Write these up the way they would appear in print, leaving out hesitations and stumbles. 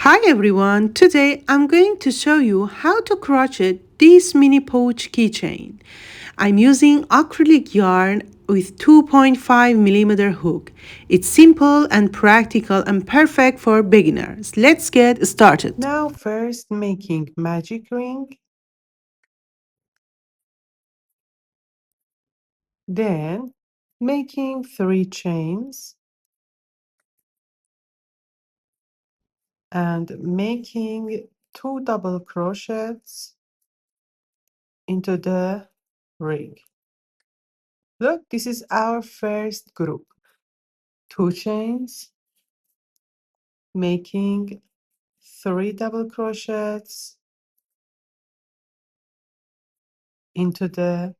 Hi everyone, today I'm going to show you how to crochet this mini pouch keychain. I'm using acrylic yarn with 2.5 mm hook. It's simple and practical and perfect for beginners. Let's get started. Now first making magic ring, then making 3 chains and making 2 double crochets into the ring. Look, this is our first group. 2 chains, making 3 double crochets into the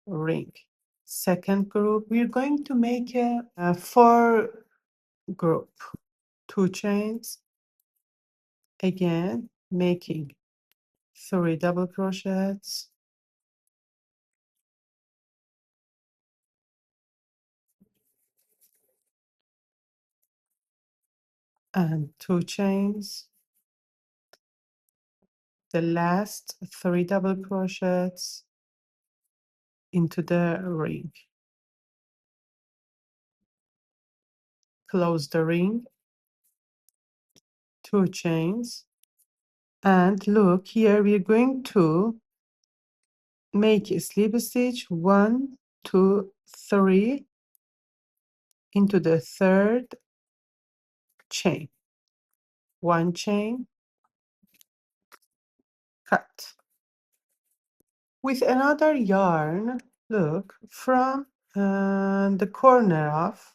ring. Second group, we're going to make a 4 group. 2 chains, again, making 3 double crochets and 2 chains. The last 3 double crochets into the ring. Close the ring, 2 chains, and look here we're going to make a slip stitch 1, 2, 3 into the third chain. 1 chain, cut. With another yarn, look, from the corner of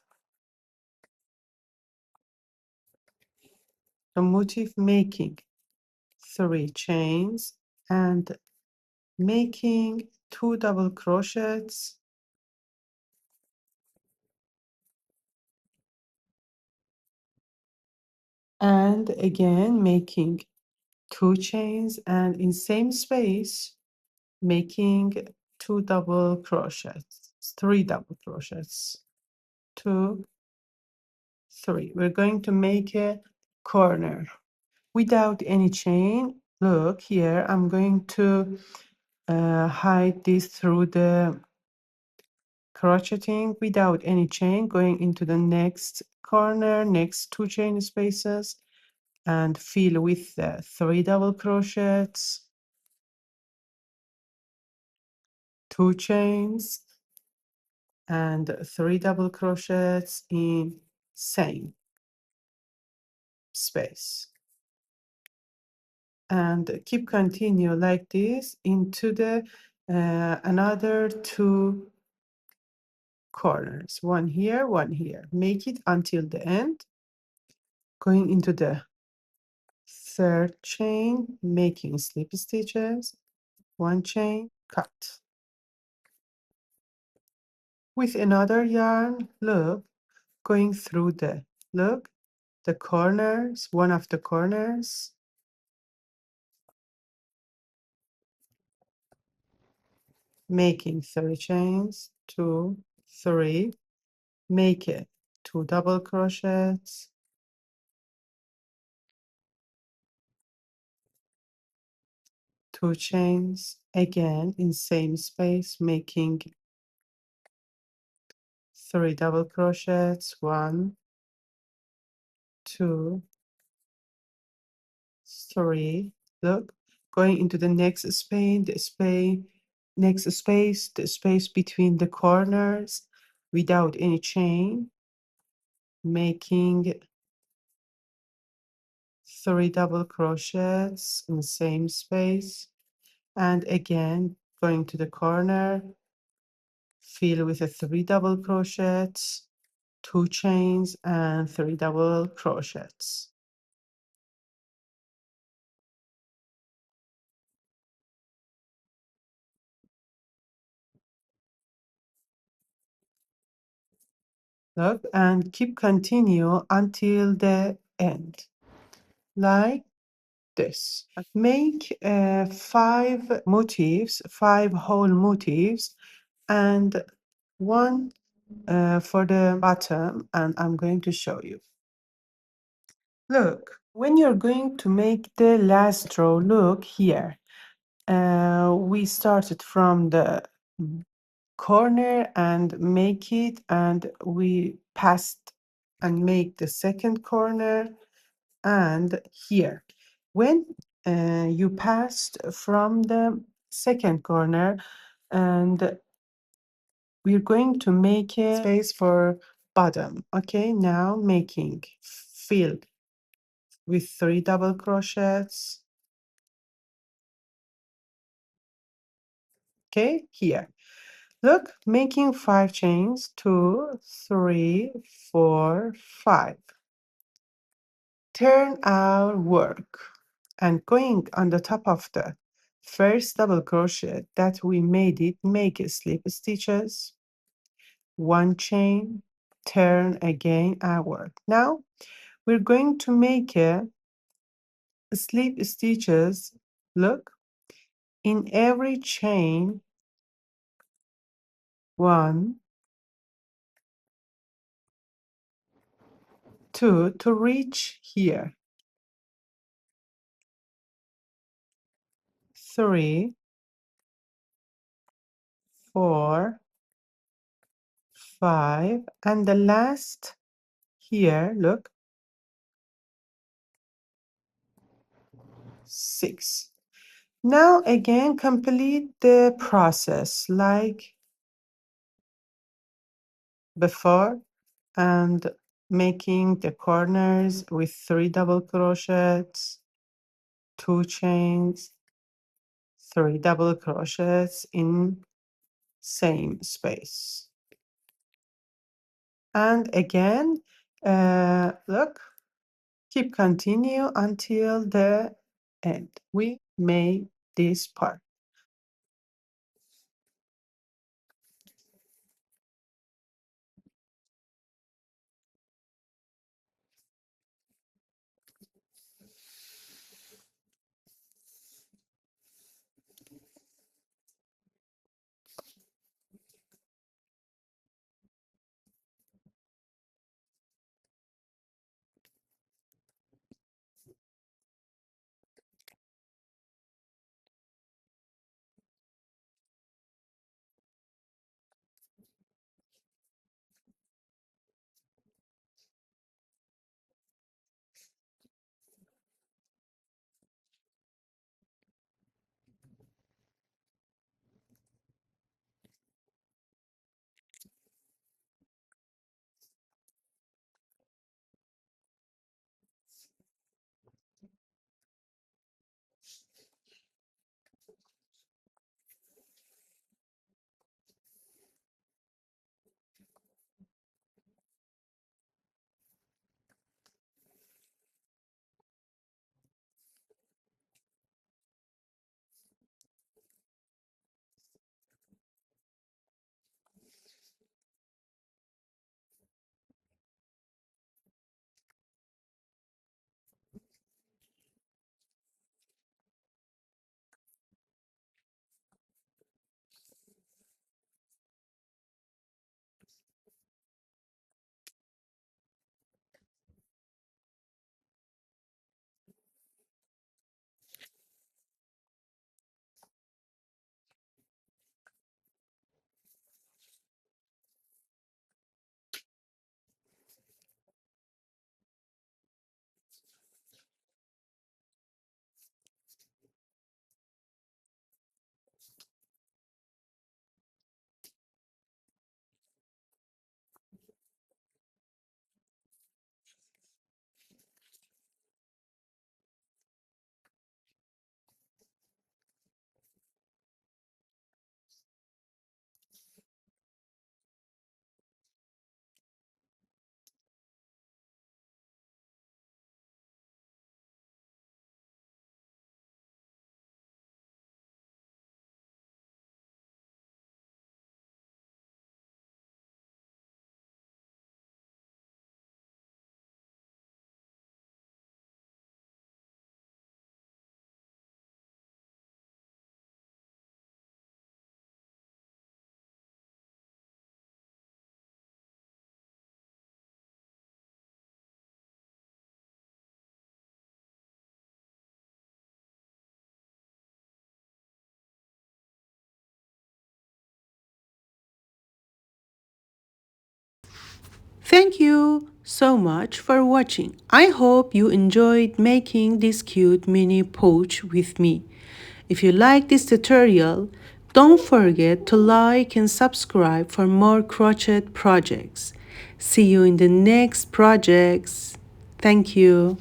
the motif, making 3 chains and making 2 double crochets and again making 2 chains and in same space making 2 double crochets, 3 double crochets, 2, 3. We're going to make a corner without any chain. Look here, I'm going to hide this through the crocheting without any chain, going into the next corner, next 2 chain spaces, and fill with the 3 double crochets, 2 chains, and 3 double crochets in same space, and keep continue like this into the another 2 corners, one here, make it until the end, going into the third chain, making slip stitches, 1 chain, cut. With another yarn, look, going through the, look, the corners, one of the corners, making 3 chains, 2, 3, make it 2 double crochets, 2 chains, again in same space, making 3 double crochets, 1, 2, 3. Look, going into the next space, the space between the corners without any chain, making 3 double crochets in the same space, and again going to the corner, fill with a 3 double crochets, 2 chains, and 3 double crochets. Look, and keep continue until the end, like this. Make 5 motifs, 5 whole motifs, and 1 for the bottom, and I'm going to show you. Look, when you're going to make the last row, look here. We started from the corner and make it, and we passed and make the second corner and here. When you passed from the second corner, and we're going to make a space for bottom. Okay, now making fill with 3 double crochets. Okay, here. Look, making 5 chains, 2, 3, 4, 5. Turn our work and going on the top of the first double crochet that we made it, make a slip stitches, 1 chain, turn again our work. Now we're going to make a slip stitches, look, in every chain, 1, 2 to reach here, 3, 4, 5, and the last here, look, 6. Now again complete the process like before and making the corners with 3 double crochets, 2 chains, 3 double crochets in same space. And again, look, keep continue until the end. We made this part. Thank you so much for watching. I hope you enjoyed making this cute mini pouch with me. If you like this tutorial, don't forget to like and subscribe for more crochet projects. See you in the next projects. Thank you.